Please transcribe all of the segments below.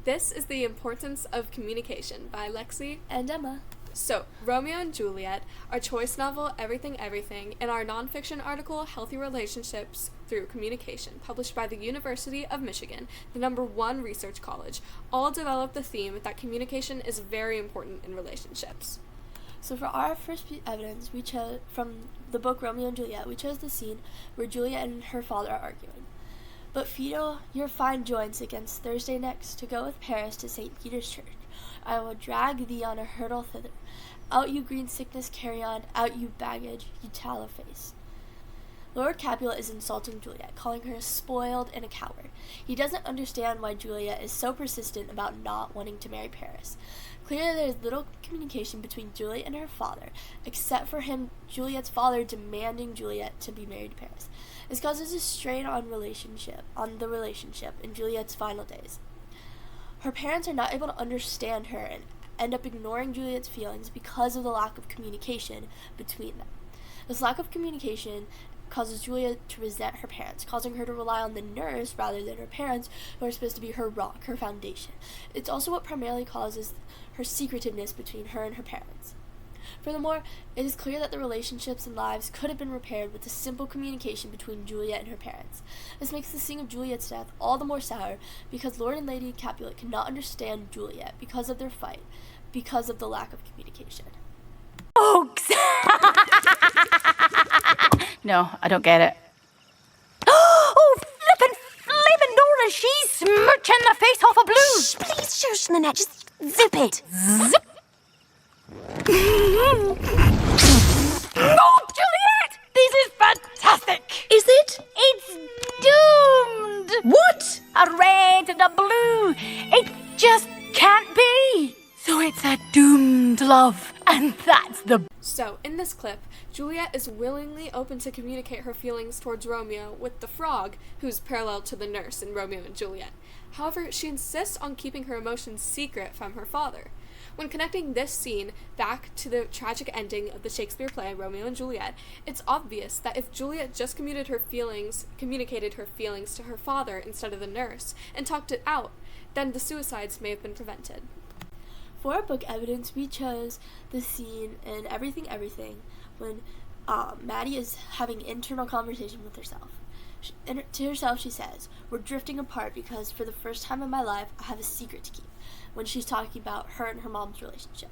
This is The Importance of Communication by Lexi and Emma. So, Romeo and Juliet, our choice novel Everything Everything, and our nonfiction article Healthy Relationships Through Communication, published by the University of Michigan, the #1 research college, all develop the theme that communication is very important in relationships. So for our first evidence, we chose from the book Romeo and Juliet, we chose the scene where Juliet and her father are arguing. But Fido, your fine joints against Thursday next to go with Paris to St. Peter's Church. I will drag thee on a hurdle thither. Out you green sickness carry on, out you baggage, you tallow face. Lord Capulet is insulting Juliet, calling her spoiled and a coward. He doesn't understand why Juliet is so persistent about not wanting to marry Paris. Clearly there is little communication between Juliet and her father, except for Juliet's father, demanding Juliet to be married to Paris. This causes a strain on the relationship in Juliet's final days. Her parents are not able to understand her and end up ignoring Juliet's feelings because of the lack of communication between them. This lack of communication causes Juliet to resent her parents, causing her to rely on the nurse rather than her parents, who are supposed to be her rock, her foundation. It's also what primarily causes her secretiveness between her and her parents. Furthermore, it is clear that the relationships and lives could have been repaired with the simple communication between Juliet and her parents. This makes the scene of Juliet's death all the more sour because Lord and Lady Capulet cannot understand Juliet because of their fight, because of the lack of communication. Folks! No, I don't get it. Oh, flippin' Nora, she's smirching the face off a blue. Shh, please shush, Nanette, just zip it. Zip. Oh, Juliet! This is fantastic! Is it? It's doomed! What? A red and a blue. It just can't be. So it's a doomed love, and that's the... So, in this clip, Juliet is willingly open to communicate her feelings towards Romeo with the frog, who's parallel to the nurse in Romeo and Juliet. However, she insists on keeping her emotions secret from her father. When connecting this scene back to the tragic ending of the Shakespeare play Romeo and Juliet, it's obvious that if Juliet just communicated her feelings to her father instead of the nurse, and talked it out, then the suicides may have been prevented. For our book evidence, we chose the scene in Everything Everything when Maddie is having internal conversation with herself. To herself, she says, "We're drifting apart because for the first time in my life, I have a secret to keep," when she's talking about her and her mom's relationship.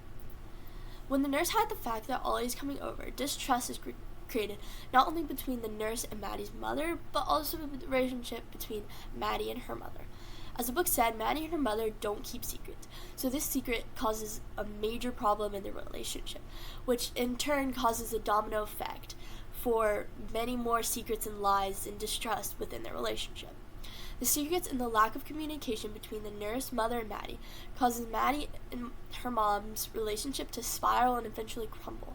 When the nurse had the fact that Ollie is coming over, distrust is created not only between the nurse and Maddie's mother, but also the relationship between Maddie and her mother. As the book said, Maddie and her mother don't keep secrets, so this secret causes a major problem in their relationship, which in turn causes a domino effect for many more secrets and lies and distrust within their relationship. The secrets and the lack of communication between the nurse, mother, and Maddie causes Maddie and her mom's relationship to spiral and eventually crumble.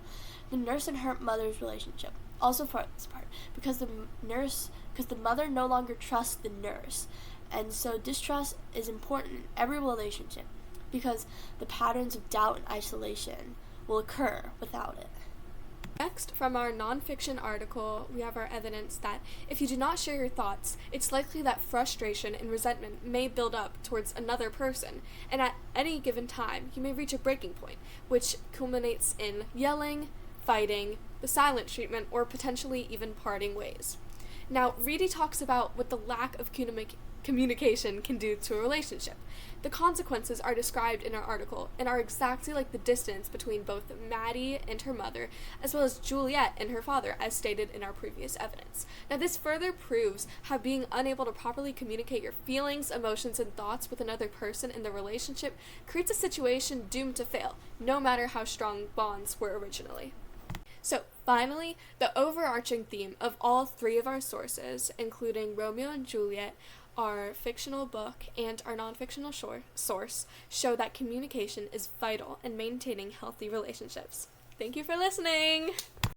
The nurse and her mother's relationship also falls apart because the mother no longer trusts the nurse. And so distrust is important in every relationship because the patterns of doubt and isolation will occur without it. Next, from our nonfiction article, we have our evidence that if you do not share your thoughts, it's likely that frustration and resentment may build up towards another person, and at any given time, you may reach a breaking point, which culminates in yelling, fighting, the silent treatment, or potentially even parting ways. Now, Reedy talks about what the lack of communication can do to a relationship. The consequences are described in our article and are exactly like the distance between both Maddie and her mother, as well as Juliet and her father, as stated in our previous evidence. Now, this further proves how being unable to properly communicate your feelings, emotions, and thoughts with another person in the relationship creates a situation doomed to fail, no matter how strong bonds were originally. So, finally, the overarching theme of all three of our sources, including Romeo and Juliet, our fictional book, and our non-fictional source, show that communication is vital in maintaining healthy relationships. Thank you for listening!